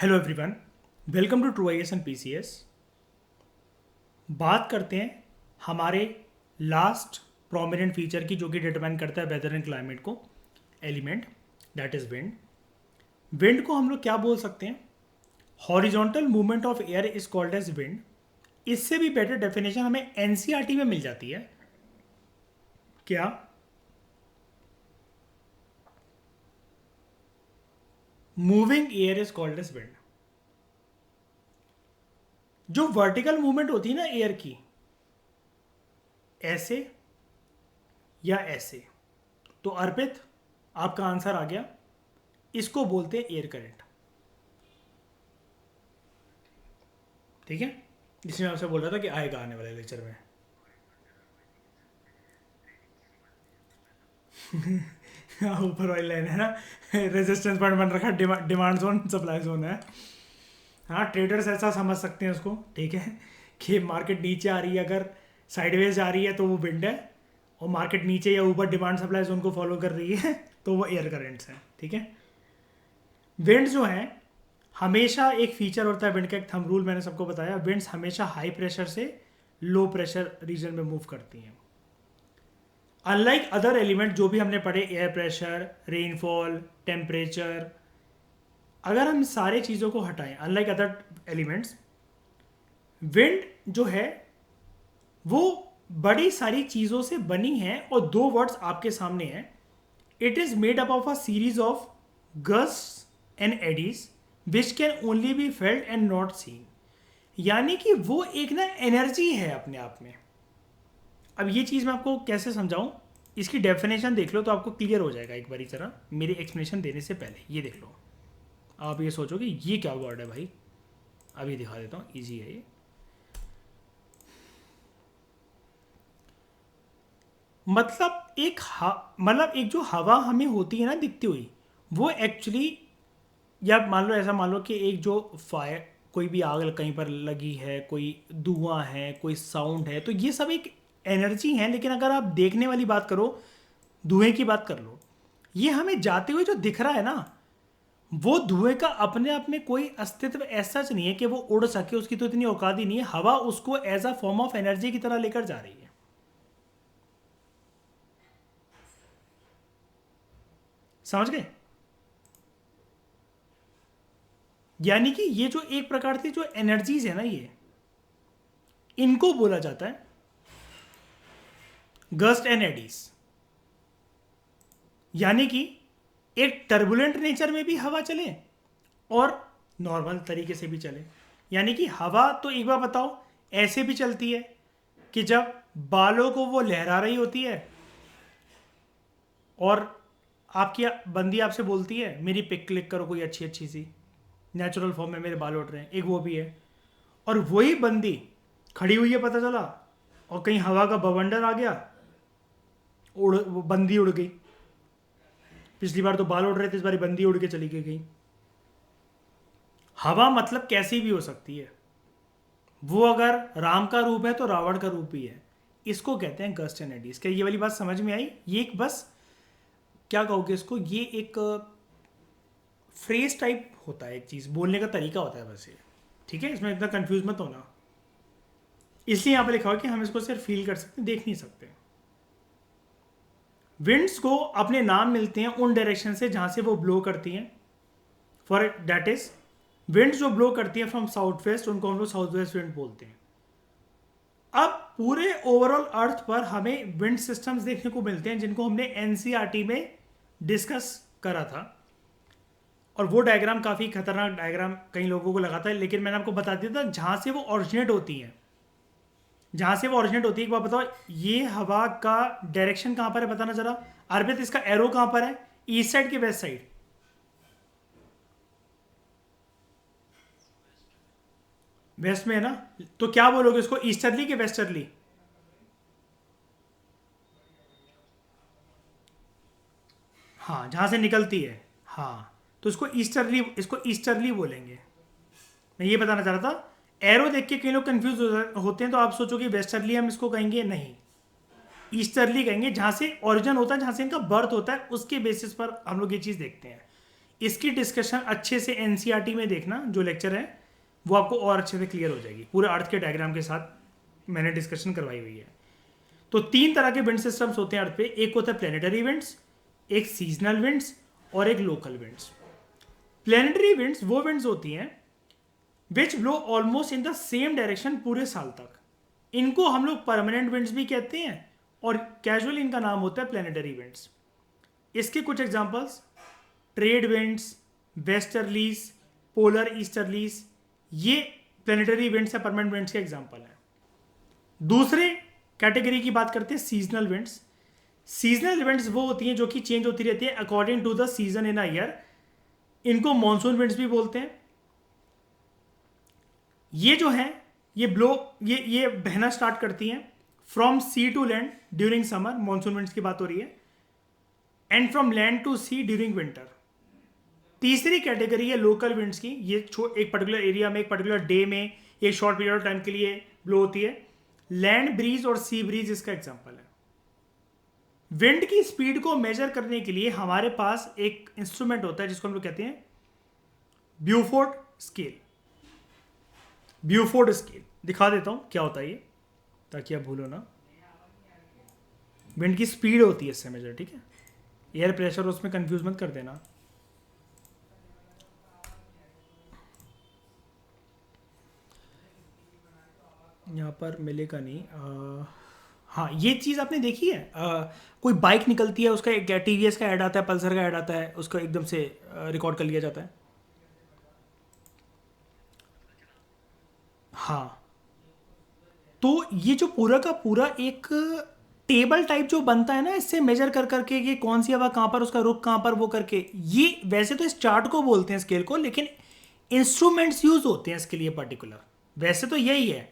Hello everyone, welcome to true IAS and PCS. बात करते हैं हमारे लास्ट प्रोमिनेंट फीचर की, जो कि डिटरमाइन करता है वेदर एंड क्लाइमेट को, element that is wind. Wind को हम लोग क्या बोल सकते हैं? Horizontal movement of air is called as wind. इससे भी बेटर डेफिनेशन हमें एनसीईआरटी में मिल जाती है। क्या? Moving air is called as wind. जो वर्टिकल मूवमेंट होती है ना एयर की, ऐसे या ऐसे, तो अर्पित आपका आंसर आ गया। इसको बोलते हैं एयर करंट। ठीक है, जिसमें आपसे बोल रहा था कि आएगा आने वाले लेक्चर में। हाँ, ऊपर वाली लाइन है ना, रेजिस्टेंस पॉइंट बन रखा, डिमांड जोन सप्लाई जोन है। हाँ, ट्रेडर्स ऐसा समझ सकते हैं उसको, ठीक है, कि मार्केट नीचे आ रही है, अगर साइडवेज आ रही है तो वो विंड है, और मार्केट नीचे या ऊपर डिमांड सप्लाई जोन को फॉलो कर रही है तो वो एयर करेंट्स हैं। ठीक है, विंड जो है हमेशा एक फीचर होता है विंड का, एक थंब रूल मैंने सबको बताया, विंड्स हमेशा हाई प्रेशर से लो प्रेशर रीजन में मूव करती हैं। अनलाइक अदर एलिमेंट जो भी हमने पढ़े, एयर प्रेशर, रेनफॉल, टेम्परेचर, अगर हम सारे चीज़ों को हटाएं, अनलाइक अदर एलिमेंट्स, विंड जो है वो बड़ी सारी चीज़ों से बनी है, और दो वर्ड्स आपके सामने हैं। It is made up of a series of gusts and eddies which can only be felt and not seen. यानी कि वो एक ना एनर्जी है अपने आप में। अब ये चीज़ मैं आपको कैसे समझाऊं, इसकी डेफिनेशन देख लो तो आपको क्लियर हो जाएगा एक बारी जरा मेरी एक्सप्लेनेशन देने से पहले। ये देख लो, आप ये सोचोगे ये क्या वर्ड है भाई, अभी दिखा देता हूँ, ईजी है ये। मतलब एक जो हवा हमें होती है ना दिखती हुई, वो एक्चुअली, या मान लो ऐसा मान लो कि एक जो फायर, कोई भी आग कहीं पर लगी है, कोई धुआं है, कोई साउंड है, तो ये सब एक एनर्जी है। लेकिन अगर आप देखने वाली बात करो, धुएं की बात कर लो, ये हमें जाते हुए जो दिख रहा है ना, वो धुएं का अपने आप में कोई अस्तित्व ऐसा नहीं है कि वो उड़ सके, उसकी तो इतनी औकात ही नहीं है। हवा उसको as a form of energy की तरह लेकर जा रही है। समझ गए? यानी कि ये जो एक प्रकार की जो एनर्जीज है ना, ये इनको बोला जाता है गस्ट एंड एडीज। यानी कि एक टर्बुलेंट नेचर में भी हवा चले और नॉर्मल तरीके से भी चले। यानी कि हवा तो एक बार बताओ ऐसे भी चलती है कि जब बालों को वो लहरा रही होती है, और आपकी बंदी आपसे बोलती है मेरी पिक क्लिक करो कोई अच्छी अच्छी सी, नेचुरल फॉर्म में मेरे बाल उठ रहे हैं, एक वो भी है। और वही बंदी खड़ी हुई है पता चला, और कहीं हवा का बवंडर आ गया, उड़, वो बंदी उड़ गई। पिछली बार तो बाल उड़ रहे थे, इस बार बंदी उड़ के चली गई कहीं। हवा मतलब कैसी भी हो सकती है, वो अगर राम का रूप है तो रावण का रूप भी है। इसको कहते हैं गस्ट एंड एडीज। क्या ये वाली बात समझ में आई? ये एक बस, क्या कहोगे इसको, ये एक फ्रेज टाइप होता है, एक चीज़ बोलने का तरीका होता है बस ये। ठीक है, इसमें इतना कंफ्यूज मत होना। इसलिए यहाँ पे लिखा हुआ कि हम इसको सिर्फ फील कर सकते हैं, देख नहीं सकते। विंड्स को अपने नाम मिलते हैं उन डायरेक्शन से जहां से वो ब्लो करती हैं। फॉर दैट इज, विंड्स जो ब्लो करती हैं फ्रॉम साउथ वेस्ट, उनको हम लोग साउथ वेस्ट विंड बोलते हैं। अब पूरे ओवरऑल अर्थ पर हमें विंड सिस्टम्स देखने को मिलते हैं, जिनको हमने एनसीईआरटी में डिस्कस करा था। और वो डायग्राम काफ़ी खतरनाक डायग्राम कई लोगों को लगा था, लेकिन मैंने आपको बता दिया था जहां से वो ऑरिजिनेट होती हैं। जहां से वो ऑरिजिनेट होती है, एक बार बताओ, ये हवा का डायरेक्शन कहां पर है बताना जरा। अर्पित, इसका एरो कहां पर है, ईस्ट साइड की वेस्ट साइड? वेस्ट में है ना, तो क्या बोलोगे इसको, ईस्टर्ली कि वेस्टर्ली? हाँ, जहां से निकलती है, हाँ, तो इसको ईस्टर्ली बोलेंगे। मैं ये बताना चाह रहा था। एरो देख के कई लोग कंफ्यूज होते हैं, तो आप सोचो कि वेस्टर्ली हम इसको कहेंगे, नहीं, ईस्टर्ली कहेंगे। जहां से ओरिजिन होता है, जहां से इनका बर्थ होता है, उसके बेसिस पर हम लोग ये चीज़ देखते हैं। इसकी डिस्कशन अच्छे से एनसीईआरटी में देखना, जो लेक्चर है वो आपको और अच्छे से क्लियर हो जाएगी, पूरे अर्थ के डायग्राम के साथ मैंने डिस्कशन करवाई हुई है। तो 3 तरह के विंड सिस्टम्स होते हैं अर्थ पे, एक होता है प्लेनेटरी विंड्स, एक सीजनल विंड्स और एक लोकल विंड्स। प्लेनेटरी विंड्स वो विंड्स होती हैं which blow almost in the same direction पूरे साल तक, इनको हम लोग परमानेंट विंड्स भी कहते हैं और कैजुअल इनका नाम होता है प्लेनेटरी विंड्स। इसके कुछ examples trade winds, westerlies, polar easterlies, ये प्लेनेटरी विंड्स या परमानेंट विंड्स के एग्जांपल हैं। दूसरे कैटेगरी की बात करते हैं सीजनल विंड्स। सीजनल विंड्स वो होती हैं जो कि चेंज होती रहती है according to the season in a year, इनको मॉनसून विंड्स भी बोलते हैं। ये जो है ये ब्लो ये बहना स्टार्ट करती हैं from sea to land during summer, monsoon winds की बात हो रही है, and from land to sea during winter. तीसरी कैटेगरी है लोकल विंड्स की, ये एक पर्टिकुलर एरिया में एक पर्टिकुलर डे में एक शॉर्ट पीरियड ऑफ टाइम के लिए ब्लो होती है। लैंड ब्रीज और सी ब्रीज इसका एग्जांपल है। विंड की स्पीड को मेजर करने के लिए हमारे पास एक इंस्ट्रूमेंट होता है जिसको हम लोग कहते हैं ब्यूफोर्ड स्केल। ब्यूफोर्ड स्केल दिखा देता हूं क्या होता है ये, ताकि आप भूलो ना। विंड की स्पीड होती है इससे मेजर, ठीक है। एयर प्रेशर उसमें कंफ्यूज मत कर देना। यहाँ पर मिलेगा नहीं। हाँ, ये चीज़ आपने देखी है, कोई बाइक निकलती है, उसका एक टीवीएस का ऐड आता है, पल्सर का ऐड आता है, उसको एकदम से रिकॉर्ड कर लिया जाता है। हाँ, तो ये जो पूरा का पूरा एक टेबल टाइप जो बनता है ना, इससे मेजर कर करके कि कौन सी हवा कहाँ पर, उसका रुख कहाँ पर, वो करके, ये वैसे तो इस चार्ट को बोलते हैं स्केल को, लेकिन इंस्ट्रूमेंट्स यूज होते हैं इसके लिए पर्टिकुलर। वैसे तो यही है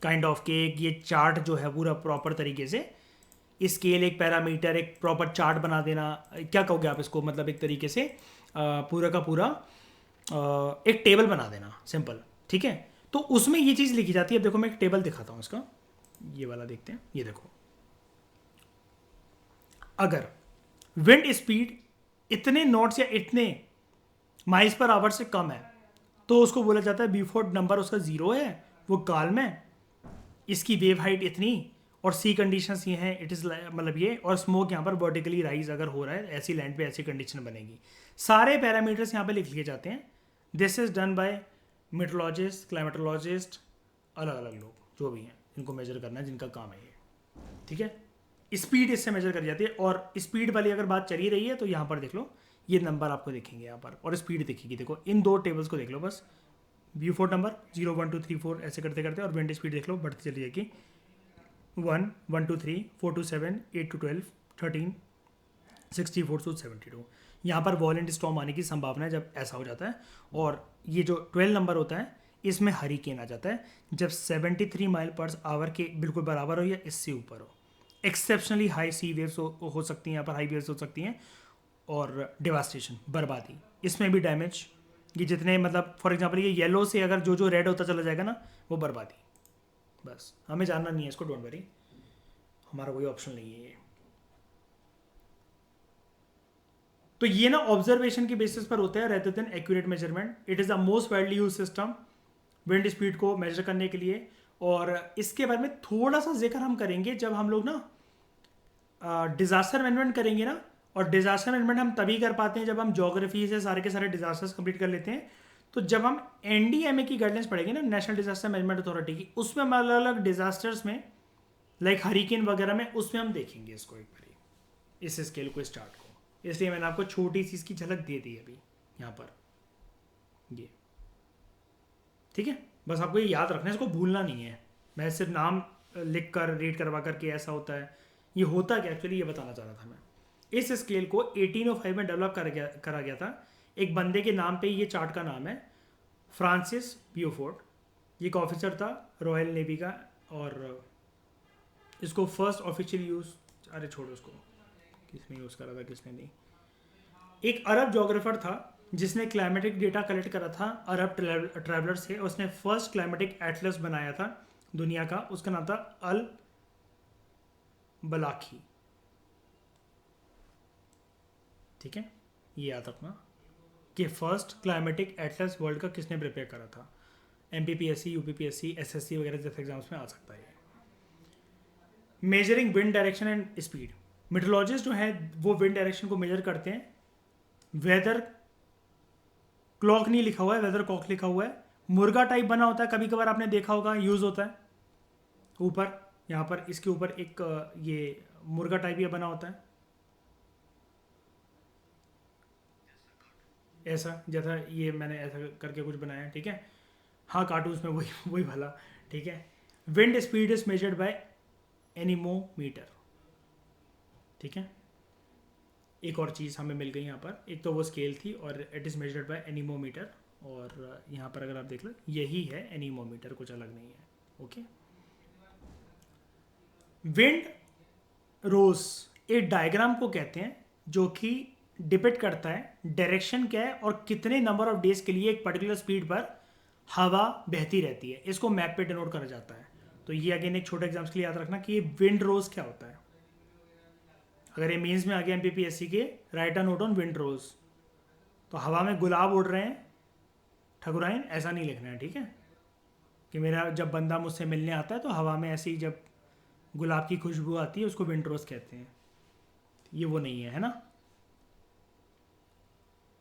काइंड ऑफ के ये चार्ट जो है पूरा प्रॉपर तरीके से स्केल, एक पैरामीटर, एक प्रॉपर चार्ट बना देना, क्या कहोगे आप इसको, मतलब एक तरीके से पूरा का पूरा एक टेबल बना देना, सिंपल, ठीक है। तो उसमें ये चीज़ लिखी जाती है। अब देखो मैं एक टेबल दिखाता हूँ इसका, ये वाला देखते हैं। ये देखो, अगर विंड स्पीड इतने नॉट्स या इतने माइल्स पर आवर से कम है तो उसको बोला जाता है ब्यूफोर्ड नंबर उसका 0 है, वो काल्म है, इसकी वेव हाइट इतनी और सी कंडीशंस ये हैं, इट इज़ मतलब ये, और स्मोक यहाँ पर वर्टिकली राइज अगर हो रहा है, ऐसी लैंड पे ऐसी कंडीशन बनेगी। सारे पैरामीटर्स यहाँ पे लिख लिए जाते हैं। This is done by metrologist, climatologist, अलग अलग लोग जो भी हैं, इनको मेजर करना है, जिनका काम है ये, ठीक है। स्पीड इससे मेजर करी जाती है, और स्पीड वाली अगर बात चली रही है तो यहाँ पर देख लो, ये नंबर आपको दिखेंगे यहाँ पर, और स्पीड दिखेगी। देखो इन दो टेबल्स को देख लो बस, ब्यूफोर्ड नंबर 0 1 2 3 4 ऐसे करते करते, और विंड स्पीड देख लो बढ़ती चली जाएगी, 1 1 2 3 4 2 7 8 2 12 13 64 to 72। यहाँ पर वॉलेंट स्टॉर्म आने की संभावना है जब ऐसा हो जाता है। और ये जो 12 नंबर होता है इसमें हरिकेन आ जाता है जब 73 माइल पर आवर के बिल्कुल बराबर हो या इससे ऊपर हो। एक्सेप्शनली हाई सी वेव्स हो सकती हैं, यहाँ पर हाई वेव्स हो सकती हैं, और डिवास्टेशन, बर्बादी, इसमें भी डैमेज, ये जितने मतलब फॉर एग्जांपल ये येलो से अगर जो जो रेड होता चला जाएगा ना, वो बर्बादी। बस हमें जानना नहीं है इसको, डोंट वरी, हमारा कोई ऑप्शन नहीं है ये। तो ये ना ऑब्जर्वेशन के बेसिस पर होता है rather than accurate measurement. It is the most widely use system wind speed को मेजर करने के लिए। और इसके बारे में थोड़ा सा जिक्र हम करेंगे जब हम लोग ना डिजास्टर मैनेजमेंट करेंगे ना, और डिजास्टर मैनेजमेंट हम तभी कर पाते हैं जब हम ज्योग्राफी से सारे के सारे डिजास्टर्स कंप्लीट कर लेते हैं। तो जब हम एनडीएमए की गाइडलाइंस पढ़ेंगे ना, नेशनल डिजास्टर मैनेजमेंट अथॉरिटी की, उसमें हम अलग अलग डिजास्टर्स में लाइक हरिकेन वगैरह में, उसमें हम देखेंगे इसको एक बार, इस स्केल को, स्टार्ट को। इसलिए मैंने आपको छोटी सी इसकी झलक दे दी अभी यहाँ पर, ये ठीक है। बस आपको ये याद रखना है, इसको भूलना नहीं है। मैं सिर्फ नाम लिख कर रीड करवा करके ऐसा होता है, ये होता क्या एक्चुअली, ये बताना चाह रहा था मैं। इस स्केल को 1805 में डेवलप करा गया था एक बंदे के नाम पे, ये चार्ट का नाम है फ्रांसिस ब्यूफोर्ड। ये एक ऑफिसर था रॉयल नेवी का, और इसको फर्स्ट ऑफिशियल यूज़, अरे छोड़ो उसको, किसने यूज़ करा था किसने नहीं। एक अरब जोग्राफर था जिसने क्लाइमेटिक डेटा कलेक्ट करा था अरब ट्रैवलर से, उसने फर्स्ट क्लाइमेटिक एटलस बनाया था दुनिया का, उसका नाम था अल बलाखी, ठीक है, ये याद रखना। कि फर्स्ट क्लाइमेटिक एटलस वर्ल्ड का किसने प्रिपेयर करा था। MPPSC, UPPSC, SSC वगैरह जैसे एग्जाम्स में आ सकता है ये। Measuring wind direction and speed, metrologist जो है वो विंड डायरेक्शन को मेजर करते हैं। वेदर क्लॉक नहीं लिखा हुआ है, वेदर कॉक लिखा हुआ है। मुर्गा टाइप बना होता है, कभी कभार आपने देखा होगा, यूज होता है। ऊपर यहाँ पर इसके ऊपर एक ये मुर्गा टाइप ये बना होता है, ऐसा जैसा ये मैंने ऐसा करके कुछ बनाया है, ठीक है। हाँ, कार्टून्स में वही वही भला, ठीक है। Wind speed is measured by anemometer, ठीक है। एक और चीज़ हमें मिल गई यहाँ पर, एक तो वो स्केल थी और it is measured by anemometer, और यहाँ पर अगर आप देख लो यही है एनीमोमीटर, कुछ अलग नहीं है। ओके, विंड रोज एक डायग्राम को कहते हैं जो कि डिपेक्ट करता है डायरेक्शन क्या है और कितने नंबर ऑफ डेज के लिए एक पर्टिकुलर स्पीड पर हवा बहती रहती है। इसको मैप पे डिनोट करा जाता है। तो ये अगेन एक छोटे एग्जाम्स के लिए याद रखना कि ये विंड रोज क्या होता है। अगर ये मीन्स में आ गया MPPSC के, write a note on wind rose, तो हवा में गुलाब उड़ रहे हैं ठकुराइन, ऐसा नहीं लिखना है, ठीक है। कि मेरा जब बंदा मुझसे मिलने आता है तो हवा में ऐसी जब गुलाब की खुशबू आती है उसको विंड रोज कहते हैं, ये वो नहीं है ना।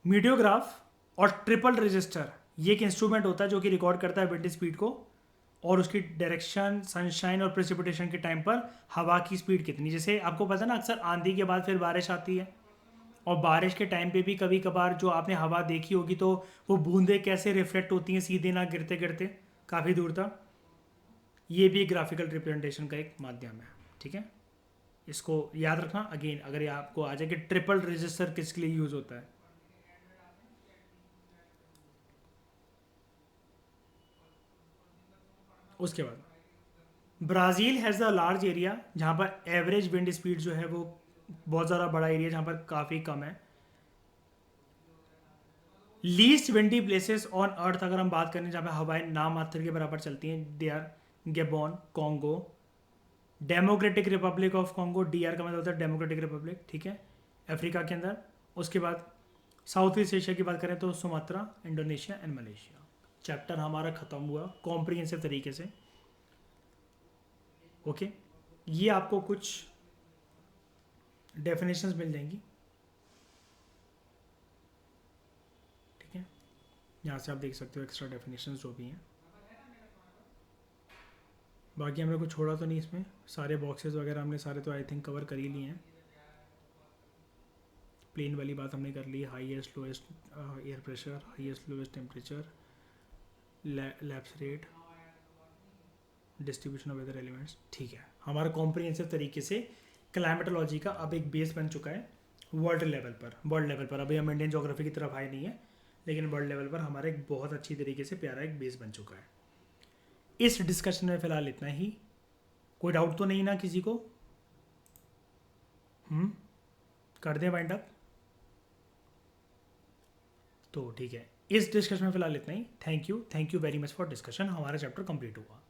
मीडियोग्राफ और ट्रिपल रजिस्टर ये एक इंस्ट्रूमेंट होता है जो कि रिकॉर्ड करता है विंड स्पीड को और उसकी डायरेक्शन, सनशाइन और प्रेसिपिटेशन के टाइम पर हवा की स्पीड कितनी। जैसे आपको पता है ना, अक्सर आंधी के बाद फिर बारिश आती है, और बारिश के टाइम पे भी कभी कभार जो आपने हवा देखी होगी तो वो बूंदें कैसे रिफ्लेक्ट होती हैं सीधे ना गिरते गिरते काफ़ी दूर तक। ये भी ग्राफिकल रिप्रेजेंटेशन का एक माध्यम है, ठीक है। इसको याद रखना अगेन, अगर ये आपको आ जाए कि ट्रिपल रजिस्टर किसके लिए यूज होता है। उसके बाद Brazil has a large area जहाँ पर एवरेज विंड स्पीड जो है वो बहुत ज़्यादा बड़ा एरिया जहाँ पर काफ़ी कम है। Least windy places on earth अगर हम बात करें जहाँ पे हवाएं नाम मात्र के बराबर चलती हैं, they are Gabon, Congo, Democratic Republic of Congo, DR का मतलब होता है डेमोक्रेटिक रिपब्लिक, ठीक है, अफ्रीका के अंदर। उसके बाद साउथ ईस्ट एशिया की बात करें तो Sumatra, Indonesia and Malaysia. Chapter हमारा ख़त्म हुआ कॉम्प्रिहेंसिव तरीके से। ओके, ये आपको कुछ डेफिनेशंस मिल जाएंगी, ठीक है। यहाँ से आप देख सकते हो एक्स्ट्रा डेफिनेशंस जो भी हैं। बाकी हमने कुछ छोड़ा तो नहीं इसमें, सारे बॉक्सेस वगैरह हमने सारे तो आई थिंक कवर कर ही लिए हैं। प्लेन वाली बात हमने कर ली, highest lowest air pressure, highest lowest temperature, lapse rate, distribution of weather elements, ठीक है। हमारा कॉम्प्रिहेंसिव तरीके से क्लाइमेटोलॉजी का अब एक बेस बन चुका है वर्ल्ड लेवल पर। अभी हम इंडियन ज्योग्राफी की तरफ आए नहीं है, लेकिन वर्ल्ड लेवल पर हमारा एक बहुत अच्छी तरीके से प्यारा एक बेस बन चुका है। इस डिस्कशन में फिलहाल इतना ही। कोई डाउट तो नहीं ना किसी को? कर दें वाइंड अप? तो ठीक है, इस डिस्कशन में फिलहाल इतना ही। Thank you very much for discussion. हमारा चैप्टर कंप्लीट हुआ।